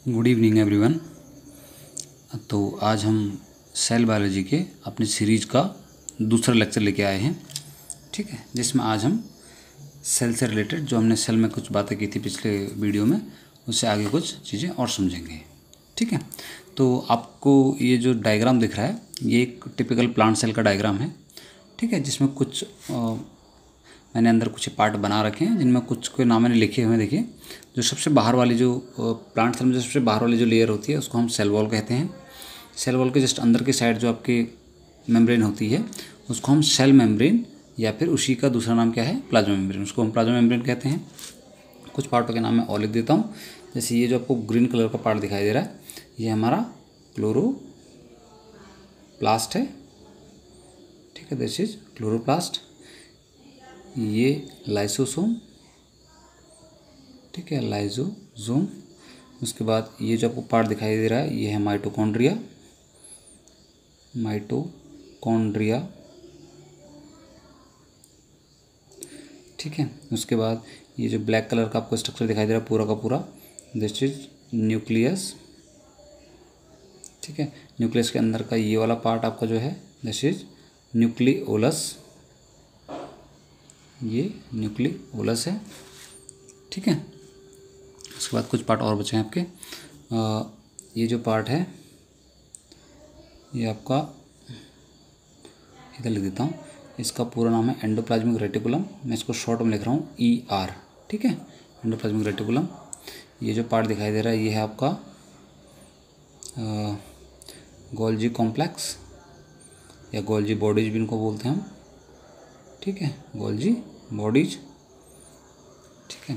Good evening everyone. तो आज हम सेल बायोलॉजी के अपनी सीरीज का दूसरा लेक्चर लेके आए हैं, ठीक है, जिसमें आज हम सेल से रिलेटेड जो हमने सेल में कुछ बातें की थी पिछले वीडियो में, उससे आगे कुछ चीज़ें और समझेंगे, ठीक है। तो आपको ये जो डायग्राम दिख रहा है ये एक टिपिकल प्लांट सेल का डायग्राम है, ठीक है, जिसमें कुछ मैंने अंदर कुछ पार्ट बना रखे हैं जिनमें कुछ कोई नाम मैंने लिखे हुए हैं। देखिए, जो सबसे बाहर वाली जो प्लांट सेल में जो सबसे बाहर वाली जो लेयर होती है उसको हम सेल वॉल कहते हैं। सेल वॉल के जस्ट अंदर की साइड जो आपकी मेम्ब्रेन होती है उसको हम सेल मेम्ब्रेन या फिर उसी का दूसरा नाम क्या है, प्लाज्मा मेम्ब्रेन, उसको हम प्लाज्मा मेम्ब्रेन कहते हैं। कुछ पार्टों के नाम मैं और लिख देता हूँ। जैसे ये जो आपको ग्रीन कलर का पार्ट दिखाई दे रहा है ये हमारा क्लोरोप्लास्ट है, ठीक है, दिस इज क्लोरोप्लास्ट। ये लाइसोसोम, ठीक है, लाइसोसोम। उसके बाद ये जो आपको पार्ट दिखाई दे रहा है ये है माइटोकॉन्ड्रिया, माइटोकॉन्ड्रिया, ठीक है। उसके बाद ये जो ब्लैक कलर का आपको स्ट्रक्चर दिखाई दे रहा है पूरा का पूरा, दिस इज न्यूक्लियस, ठीक है। न्यूक्लियस के अंदर का ये वाला पार्ट आपका जो है दिस इज न्यूक्लियोलस, ये न्यूक्लियोलस है, ठीक है। उसके बाद कुछ पार्ट और बचे हैं आपके। ये जो पार्ट है ये आपका इधर लिख देता हूँ, इसका पूरा नाम है एंडोप्लाज्मिक रेटिकुलम, मैं इसको शॉर्ट में लिख रहा हूँ ER, ठीक है, एंडोप्लाज्मिक रेटिकुलम। ये जो पार्ट दिखाई दे रहा है ये है आपका गोल्जी कॉम्प्लेक्स या गोल्जी बॉडीज भी इनको बोलते हैं हम, ठीक है, गोल्जी बॉडीज, ठीक है।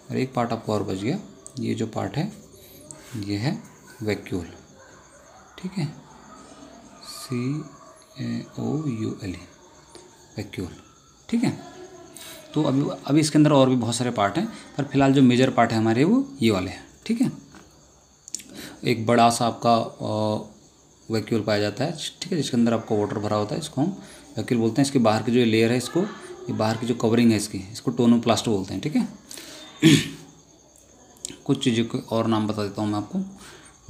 और एक पार्ट आपको और बच गया, ये जो पार्ट है ये है वैक्यूल, ठीक है, CAOUL, वैक्यूल, ठीक है। तो अभी इसके अंदर और भी बहुत सारे पार्ट हैं, पर फिलहाल जो मेजर पार्ट है हमारे वो ये वाले हैं, ठीक है। एक बड़ा सा आपका वैक्यूल पाया जाता है, ठीक है, जिसके अंदर आपका वाटर भरा होता है, इसको हम वैक्यूल बोलते हैं। इसके बाहर की जो लेयर है इसको, ये बाहर की जो कवरिंग है इसको टोनोप्लास्ट बोलते हैं, ठीक है। कुछ चीज़ों के और नाम बता देता हूँ मैं आपको,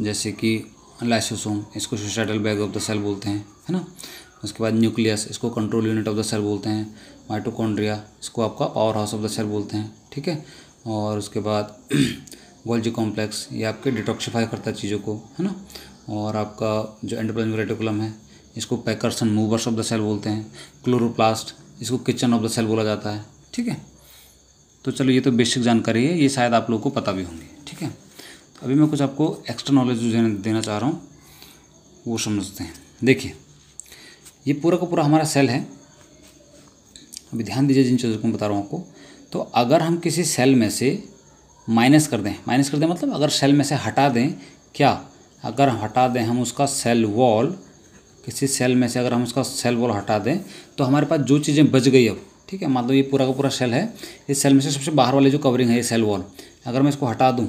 जैसे कि लाइसोसोम, इसको suicidal bag of the cell बोलते हैं, है ना। उसके बाद न्यूक्लियस, इसको control unit of the cell बोलते हैं। माइटोकॉन्ड्रिया, इसको आपका power house of the cell बोलते हैं, ठीक है। और उसके बाद गोल्जी कॉम्प्लेक्स, ये आपके डिटॉक्सिफाई करता है चीज़ों को, है ना। और आपका जो एंडोप्लाज्मिक रेटिकुलम है इसको packers and movers of the cell बोलते हैं। क्लोरोप्लास्ट, इसको किचन ऑफ द सेल बोला जाता है, ठीक है। तो चलो ये तो बेसिक जानकारी है, ये शायद आप लोगों को पता भी होंगी, ठीक है। तो अभी मैं कुछ आपको एक्स्ट्रा नॉलेज देना चाह रहा हूँ, वो समझते हैं। देखिए, ये पूरा का पूरा हमारा सेल है। अभी ध्यान दीजिए जिन चीज़ों को मैं बता रहा हूँ आपको। तो अगर हम किसी सेल में से माइनस कर दें मतलब अगर सेल में से हटा दें, क्या अगर हटा दें हम उसका सेल वॉल, किसी सेल में से अगर हम उसका सेल वॉल हटा दें तो हमारे पास जो चीज़ें बच गई अब, ठीक है, मान लो ये पूरा का पूरा सेल है, इस सेल में से सबसे बाहर वाली जो कवरिंग है ये सेल वॉल, अगर मैं इसको हटा दूं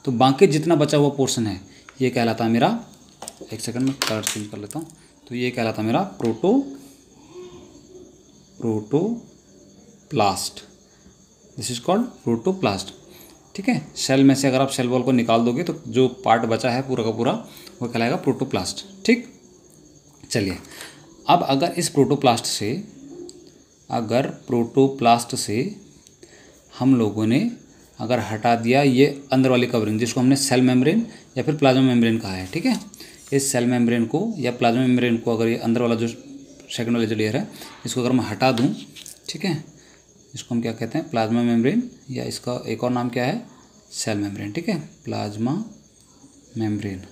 तो बाकी जितना बचा हुआ पोर्शन है ये कहलाता है मेरा, एक सेकंड में कलर चेंज कर लेता हूँ, तो ये कहलाता है मेरा protoplast, this is called protoplast, ठीक है। सेल में से अगर आप सेल वॉल को निकाल दोगे तो जो पार्ट बचा है पूरा का पूरा वो कहलाएगा प्रोटोप्लास्ट, ठीक। चलिए, अब अगर इस प्रोटोप्लास्ट से हम लोगों ने अगर हटा दिया ये अंदर वाली कवरिंग जिसको हमने सेल मेम्ब्रेन या फिर प्लाज्मा मेम्ब्रेन कहा है, ठीक है, इस सेल मेम्ब्रेन को या प्लाज्मा मेम्ब्रेन को अगर ये अंदर वाला जो सेकंड वाला जो लेयर है इसको अगर मैं हटा दूं, ठीक है, इसको हम क्या कहते हैं, प्लाज्मा मेम्ब्रेन, या इसका एक और नाम क्या है, सेल मेम्ब्रेन, ठीक है, प्लाज्मा मेम्ब्रेन,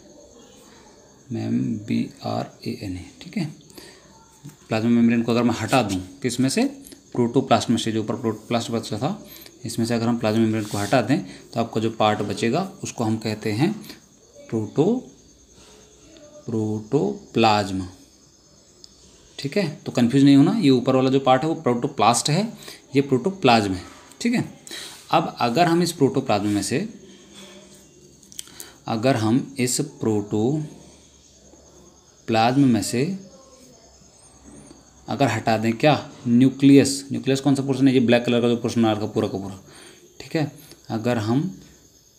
MEMBRAN, ठीक है। प्लाज्मा मेम्ब्रेन को अगर मैं हटा दूं किस में से, प्रोटोप्लास्ट में से, जो ऊपर प्रोटोप्लास्ट बचा था इसमें से अगर हम प्लाज्मा मेम्ब्रेन को हटा दें तो आपका जो पार्ट बचेगा उसको हम कहते हैं प्रोटोप्लाज्म, ठीक है। तो कंफ्यूज नहीं होना, ये ऊपर वाला जो पार्ट है वो प्रोटोप्लास्ट है, ये प्रोटोप्लाज्म है, ठीक है। अब अगर हम इस प्रोटोप्लाज्म में से अगर हटा दें क्या, न्यूक्लियस कौन सा पोर्शन है, ये ब्लैक कलर का जो पोर्शन आ रहा है पूरा का पूरा, ठीक है। अगर हम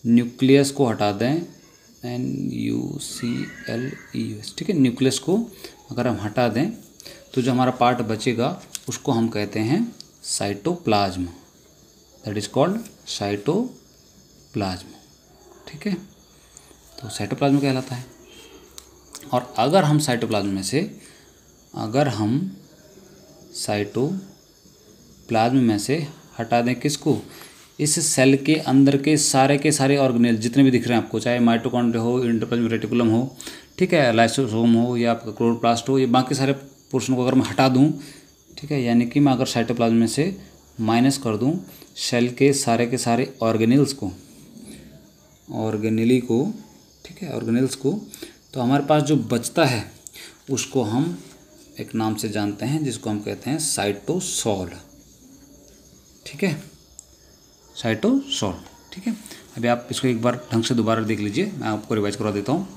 न्यूक्लियस को हटा दें NUCLEUS, ठीक है। न्यूक्लियस को अगर हम हटा दें तो जो हमारा पार्ट बचेगा उसको हम कहते हैं cytoplasm, that is called cytoplasm, ठीक है। तो साइटोप्लाज्म कहलाता है। और अगर हम साइटोप्लाज्म में से हटा दें किसको, इस सेल के अंदर के सारे ऑर्गेनेल जितने भी दिख रहे हैं आपको, चाहे माइटोकॉन्ड्रिया हो, एंडोप्लाज्मिक रेटिकुलम हो, ठीक है, लाइसोसोम हो या आपका क्लोरोप्लास्ट हो, ये बाकी सारे पोर्शन को अगर मैं हटा दूं, ठीक है, यानी कि मैं अगर साइटोप्लाज्म में से माइनस कर दूं सेल के सारे ऑर्गेनेल्स को, ठीक है, ऑर्गेनेल्स को, तो हमारे पास जो बचता है उसको हम एक नाम से जानते हैं जिसको हम कहते हैं साइटोसोल, ठीक है, साइटोसोल, ठीक है। अभी आप इसको एक बार ढंग से दोबारा देख लीजिए, मैं आपको रिवाइज करवा देता हूँ।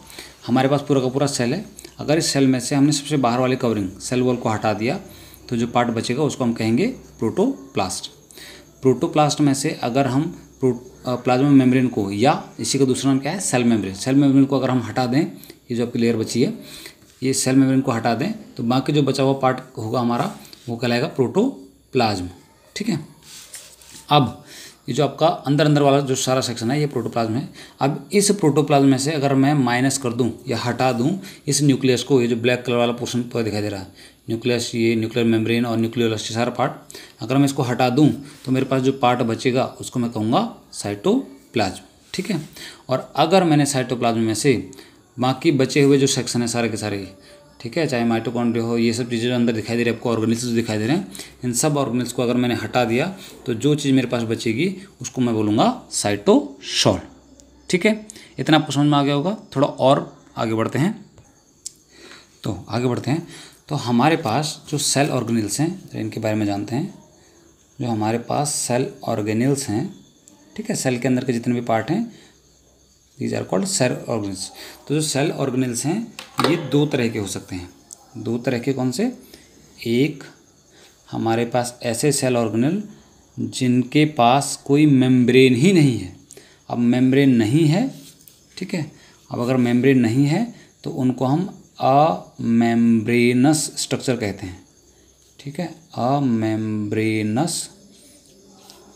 हमारे पास पूरा का पूरा सेल है, अगर इस सेल में से हमने सबसे बाहर वाली कवरिंग सेल वॉल को हटा दिया तो जो पार्ट बचेगा उसको हम कहेंगे प्रोटोप्लास्ट। प्रोटोप्लास्ट में से अगर हम प्लाज्मा मेम्ब्रेन को, या इसी का दूसरा नाम क्या है, सेल मेम्ब्रेन को अगर हम हटा दें, ये जो आपकी लेयर बची है, ये सेल मेम्ब्रेन को हटा दें तो बाकी जो बचा हुआ पार्ट होगा हमारा वो कहलाएगा प्रोटोप्लाज्म, ठीक है। अब ये जो आपका अंदर वाला जो सारा सेक्शन है ये प्रोटोप्लाज्म है। अब इस प्रोटोप्लाज्म में से अगर मैं माइनस कर दूं या हटा दूं इस न्यूक्लियस को, ये जो ब्लैक कलर वाला पोर्शन पर दिखाई दे रहा है न्यूक्लियस, ये न्यूक्लियर मेम्ब्रेन और न्यूक्लियोलस ये सारा पार्ट, अगर मैं इसको हटा दूं तो मेरे पास जो पार्ट बचेगा उसको मैं कहूँगा साइटोप्लाज्म, ठीक है। और अगर मैंने साइटोप्लाज्म में से बाकी बचे हुए जो सेक्शन है सारे के सारे, ठीक है, चाहे माइटोकॉन्ड्रिया हो, ये सब चीज़ें जो अंदर दिखाई दे रही है आपको, ऑर्गेनेल्स जो दिखाई दे रहे हैं, इन सब ऑर्गेनेल्स को अगर मैंने हटा दिया तो जो चीज़ मेरे पास बचेगी उसको मैं बोलूँगा साइटोसोल, ठीक है। इतना आपको समझ में आ गया होगा। थोड़ा और आगे बढ़ते हैं, तो हमारे पास जो सेल ऑर्गेनेल्स हैं इनके बारे में जानते हैं। जो हमारे पास सेल ऑर्गेनेल्स हैं, ठीक है, सेल के अंदर के जितने भी पार्ट हैं, these are called cell organelles. तो जो सेल ऑर्गेनेल्स हैं ये दो तरह के हो सकते हैं। दो तरह के कौन से? एक हमारे पास ऐसे सेल ऑर्गेनेल जिनके पास कोई मेम्ब्रेन ही नहीं है। अब मेम्ब्रेन नहीं है, ठीक है, अब अगर मेम्ब्रेन नहीं है तो उनको हम अमेम्ब्रेनस स्ट्रक्चर कहते हैं, ठीक है, अमेम्ब्रेनस,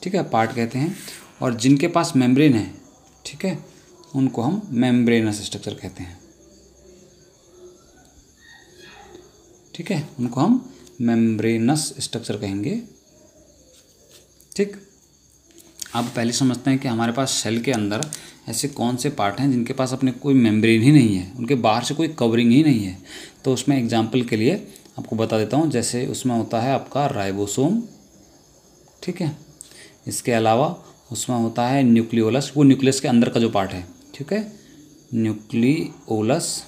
ठीक है, पार्ट कहते हैं। और जिनके पास मेम्ब्रेन है, ठीक है, उनको हम मेम्ब्रेनस स्ट्रक्चर कहते हैं, ठीक है, उनको हम मेम्ब्रेनस स्ट्रक्चर कहेंगे, ठीक। अब पहले समझते हैं कि हमारे पास सेल के अंदर ऐसे कौन से पार्ट हैं जिनके पास अपने कोई मेम्ब्रेन ही नहीं है, उनके बाहर से कोई कवरिंग ही नहीं है। तो उसमें एग्जांपल के लिए आपको बता देता हूँ, जैसे उसमें होता है आपका राइबोसोम, ठीक है, इसके अलावा उसमें होता है न्यूक्लियोलस, वो न्यूक्लियस के अंदर का जो पार्ट है, ठीक है, न्यूक्लियोलस।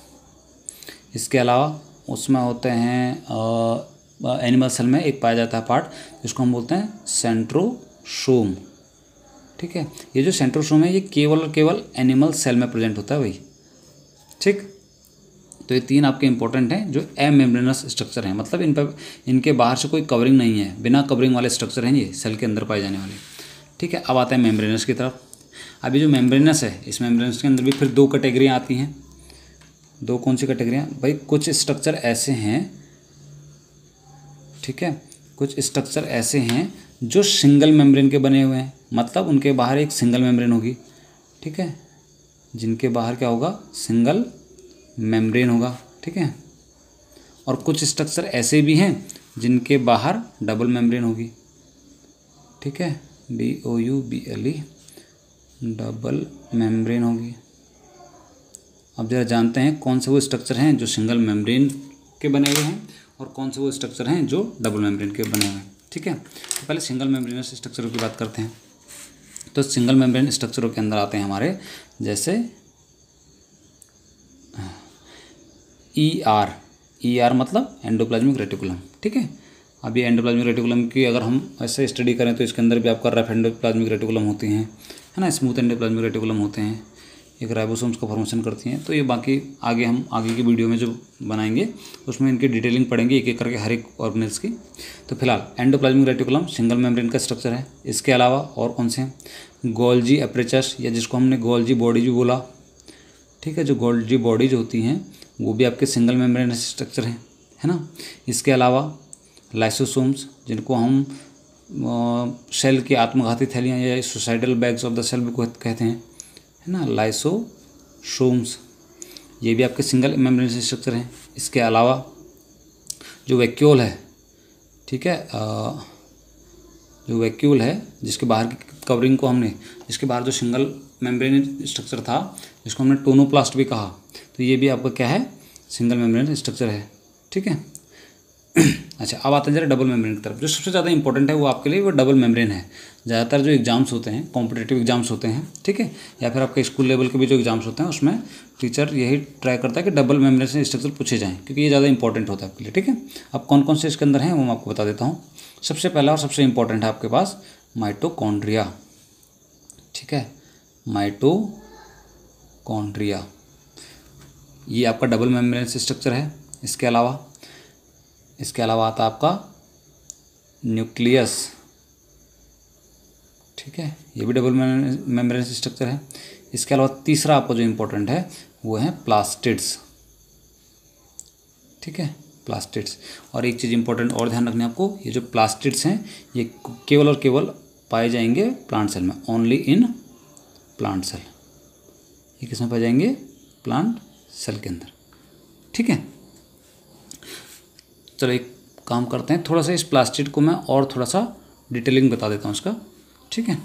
इसके अलावा उसमें होते हैं एनिमल सेल में एक पाया जाता है पार्ट जिसको हम बोलते हैं सेंट्रोसोम, ठीक है। ये जो सेंट्रोसोम है ये केवल एनिमल सेल में प्रेजेंट होता है भाई, ठीक। तो ये तीन आपके इंपॉर्टेंट हैं जो एमेम्ब्रेनस स्ट्रक्चर हैं, मतलब इन पर इनके बाहर से कोई कवरिंग नहीं है, बिना कवरिंग वाले स्ट्रक्चर हैं ये सेल के अंदर पाए जाने वाले, ठीक है। अब आते हैं मेम्ब्रेनस की तरफ। अभी जो मेम्ब्रेनस है, इस मेम्ब्रेनस के अंदर भी फिर दो कैटेगरियाँ आती हैं। दो कौन सी कैटेगरियाँ भाई? कुछ स्ट्रक्चर ऐसे हैं, ठीक है, कुछ स्ट्रक्चर ऐसे हैं जो सिंगल मेम्ब्रेन के बने हुए हैं, मतलब उनके बाहर एक सिंगल मेम्ब्रेन होगी, ठीक है, जिनके बाहर क्या होगा? सिंगल मेम्ब्रेन होगा, ठीक है। और कुछ स्ट्रक्चर ऐसे भी हैं जिनके बाहर डबल मेम्ब्रेन होगी, ठीक है, DOUBLE, डबल मेम्ब्रेन होगी। अब जरा जानते हैं कौन से वो स्ट्रक्चर हैं जो सिंगल मेम्ब्रेन के बने हुए हैं और कौन से वो स्ट्रक्चर हैं जो डबल मेम्ब्रेन के बने हुए हैं, ठीक है। तो पहले सिंगल मेम्ब्रेनस स्ट्रक्चरों की बात करते हैं। तो सिंगल मेम्ब्रेन स्ट्रक्चरों के अंदर आते हैं हमारे जैसे ER मतलब एंडोप्लाज्मिक रेटिकुलम, ठीक है। अब ये एंडोप्लाज्मिक रेटिकुलम की अगर हम ऐसे स्टडी करें तो इसके अंदर भी आपका रफ एंडोप्लाज्मिक रेटिकुलम होती हैं, है ना, स्मूथ एंडोप्लाज्मिक रेटिकुलम होते हैं, एक राइबोसोम्स का फॉर्मेशन करती हैं। तो ये बाकी आगे हम आगे की वीडियो में जो बनाएंगे उसमें इनकी डिटेलिंग पढ़ेंगे एक एक करके हर एक ऑर्गेनेल्स की। तो फिलहाल एंडोप्लाज्मिक रेटिकुलम सिंगल मेम्ब्रेन का स्ट्रक्चर है। इसके अलावा और कौन से हैं? गोल्जी एपरेचस, या जिसको हमने गोल्जी बॉडी भी बोला, ठीक ठीक है। जो गोल्जी बॉडीज होती हैं वो भी आपके सिंगल मेम्ब्रेनस स्ट्रक्चर हैं, है ना। इसके अलावा लाइसोसोम्स, जिनको हम सेल की आत्मघाती थैलियाँ या suicidal bags of the cell भी कहते हैं, है ना, लाइसोसोम्स, ये भी आपके सिंगल मेम्ब्रेनस स्ट्रक्चर हैं। इसके अलावा जो वैक्यूल है, ठीक है, जो वैक्यूल है जिसके बाहर की कवरिंग को हमने, जिसके बाहर जो सिंगल मेम्ब्रेन स्ट्रक्चर था जिसको हमने टोनोप्लास्ट भी कहा, तो ये भी आपका क्या है, सिंगल मेम्ब्रेन स्ट्रक्चर है, ठीक है। अच्छा, अब आते हैं जरा डबल मेम्ब्रेन की तरफ। जो सबसे ज़्यादा इंपॉर्टेंट है वो आपके लिए वो डबल मेम्ब्रेन है। ज़्यादातर जो एग्जाम्स होते हैं, कॉम्पिटिटिव एग्जाम्स होते हैं, ठीक है, या फिर आपके स्कूल लेवल के भी जो एग्जाम्स होते हैं उसमें टीचर यही ट्राई करता है कि डबल मेम्ब्रेन स्ट्रक्चर पूछे जाएँ, क्योंकि ये ज़्यादा इंपॉर्टेंट होता है आपके लिए, ठीक है। अब कौन कौन से इसके अंदर हैं वो मैं आपको बता देता हूँ। सबसे पहला और सबसे इंपॉर्टेंट है आपके पास माइटोकॉन्ड्रिया, ठीक है, माइटोकॉन्ड्रिया, ये आपका डबल मेम्ब्रेन स्ट्रक्चर है। इसके अलावा आता है आपका न्यूक्लियस, ठीक है, ये भी डबल मेम्ब्रेन स्ट्रक्चर है। इसके अलावा तीसरा आपको जो इम्पोर्टेंट है वो है प्लास्टिड्स, ठीक है, प्लास्टिड्स। और एक चीज़ इंपॉर्टेंट और ध्यान रखना है आपको, ये जो प्लास्टिड्स हैं ये केवल और केवल पाए जाएंगे प्लांट सेल में, ओनली इन प्लांट सेल। ये किसमें पाए जाएंगे, प्लांट सेल के अंदर, ठीक है। चलो एक काम करते हैं, थोड़ा सा इस प्लास्टिड को मैं और थोड़ा सा डिटेलिंग बता देता हूँ इसका, ठीक है।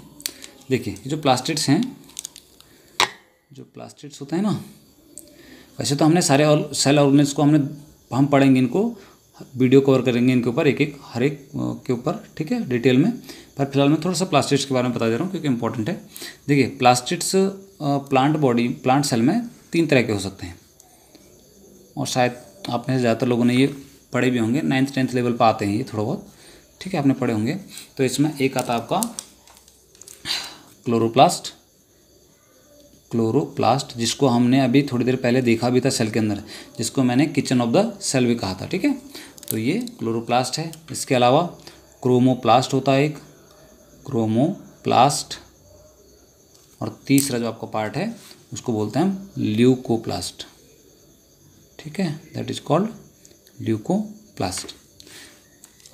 देखिए ये जो प्लास्टिड्स हैं, जो प्लास्टिड्स होते हैं ना, वैसे तो हमने सारे सेल ऑर्गेनेल्स को हम पढ़ेंगे, इनको वीडियो कवर करेंगे इनके ऊपर, एक हर एक के ऊपर, ठीक है, डिटेल में। पर फिलहाल मैं थोड़ा सा प्लास्टिड्स के बारे में बता दे रहा हूँ क्योंकि इंपॉर्टेंट है। देखिए प्लास्टिड्स प्लांट सेल में 3 तरह के हो सकते हैं, और शायद आपने ज़्यादातर लोगों ने ये पढ़े भी होंगे, 9th-10th लेवल पर आते हैं ये थोड़ा बहुत, ठीक है, आपने पढ़े होंगे। तो इसमें एक आता है आपका क्लोरोप्लास्ट, जिसको हमने अभी थोड़ी देर पहले देखा भी था सेल के अंदर, जिसको मैंने किचन ऑफ द सेल भी कहा था, ठीक है। तो ये क्लोरोप्लास्ट है। इसके अलावा क्रोमोप्लास्ट होता है एक, क्रोमोप्लास्ट, और तीसरा जो आपका पार्ट है उसको बोलते हैं हम ल्यूकोप्लास्ट, ठीक है, दैट इज कॉल्ड ल्यूकोप्लास्ट।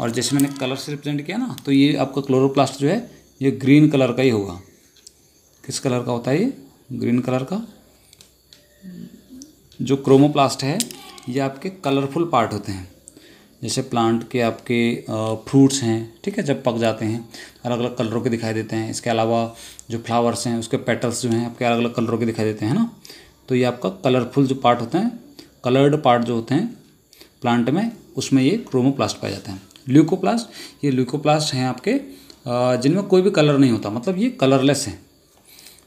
और जैसे मैंने कलर से रिप्रेजेंट किया ना, तो ये आपका क्लोरोप्लास्ट जो है ये ग्रीन कलर का ही होगा। किस कलर का होता है ये, ग्रीन कलर का। जो क्रोमोप्लास्ट है ये आपके कलरफुल पार्ट होते हैं, जैसे प्लांट के आपके फ्रूट्स हैं, ठीक है, जब पक जाते हैं अलग अलग कलरों के दिखाई देते हैं। इसके अलावा जो फ्लावर्स हैं उसके पेटल्स जो हैं आपके अलग अलग कलरों के दिखाई देते हैं ना। तो ये आपका कलरफुल जो पार्ट होते हैं, कलर्ड पार्ट जो होते हैं प्लांट में, उसमें ये क्रोमोप्लास्ट पाए जाते हैं। ल्यूकोप्लास्ट, ये ल्यूकोप्लास्ट हैं आपके जिनमें कोई भी कलर नहीं होता, मतलब ये कलरलेस है,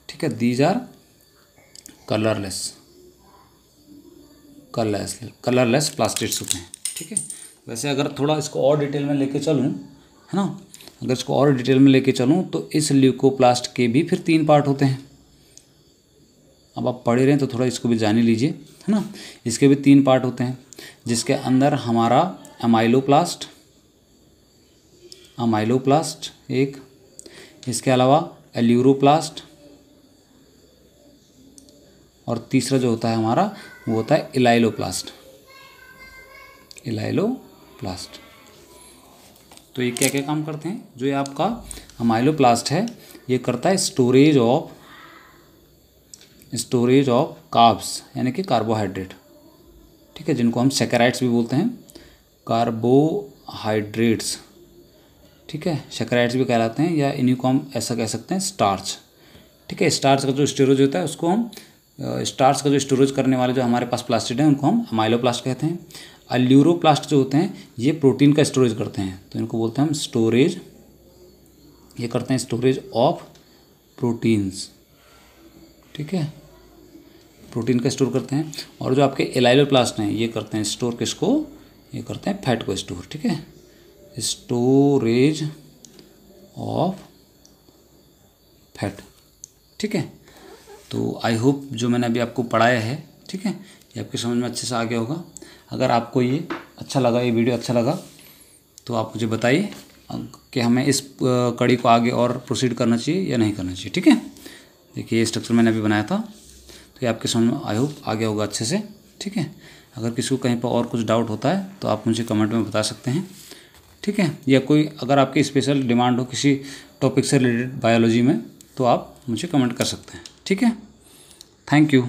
ठीक है, दीज आर कलरलेस प्लास्टिड्स होते हैं, ठीक है। वैसे अगर थोड़ा इसको और डिटेल में लेके चलूँ, है ना, अगर इसको और डिटेल में लेके चलूँ तो इस ल्यूकोप्लास्ट के भी फिर 3 पार्ट होते हैं। अब आप पढ़े रहे हैं तो थोड़ा इसको भी जान ही लीजिए, है ना। इसके भी 3 पार्ट होते हैं, जिसके अंदर हमारा अमाइलोप्लास्ट एक, इसके अलावा एल्यूरोप्लास्ट, और तीसरा जो होता है हमारा वो होता है इलाइलोप्लास्ट। तो ये क्या क्या काम करते हैं, जो ये आपका अमाइलोप्लास्ट है ये करता है स्टोरेज ऑफ कार्ब्स, यानी कि कार्बोहाइड्रेट, ठीक है, जिनको हम सैकराइड्स भी बोलते हैं, कार्बोहाइड्रेट्स, ठीक है, सैकराइड्स भी कहलाते हैं, या इन्हीं को हम ऐसा कह सकते हैं स्टार्च, ठीक है। स्टार्च का जो स्टोरेज होता है उसको हम स्टार्च का जो स्टोरेज करने वाले जो हमारे पास प्लास्टिड हैं उनको हम अमाइलोप्लास्ट कहते हैं। एल्यूरोप्लास्ट जो होते हैं ये प्रोटीन का स्टोरेज करते हैं, तो इनको बोलते हैं हम स्टोरेज, ये करते हैं स्टोरेज ऑफ प्रोटीन्स, ठीक है, प्रोटीन का स्टोर करते हैं। और जो आपके एलाइलोप्लास्ट हैं ये करते हैं स्टोर किसको, ये करते हैं फैट को स्टोर, ठीक है, स्टोरेज ऑफ फैट, ठीक है। तो आई होप जो मैंने अभी आपको पढ़ाया है, ठीक है, ये आपके समझ में अच्छे से आ गया होगा। अगर आपको ये अच्छा लगा, ये वीडियो अच्छा लगा, तो आप मुझे बताइए कि हमें इस कड़ी को आगे और प्रोसीड करना चाहिए या नहीं करना चाहिए, ठीक है। देखिए ये स्ट्रक्चर मैंने अभी बनाया था, तो ये आपके समझ में आई होप आ गया होगा अच्छे से। ठीक है, अगर किसी को कहीं पर और कुछ डाउट होता है तो आप मुझे कमेंट में बता सकते हैं। ठीक है, या कोई अगर आपकी स्पेशल डिमांड हो किसी टॉपिक से रिलेटेड बायोलॉजी में तो आप मुझे कमेंट कर सकते हैं। ठीक है, थैंक यू।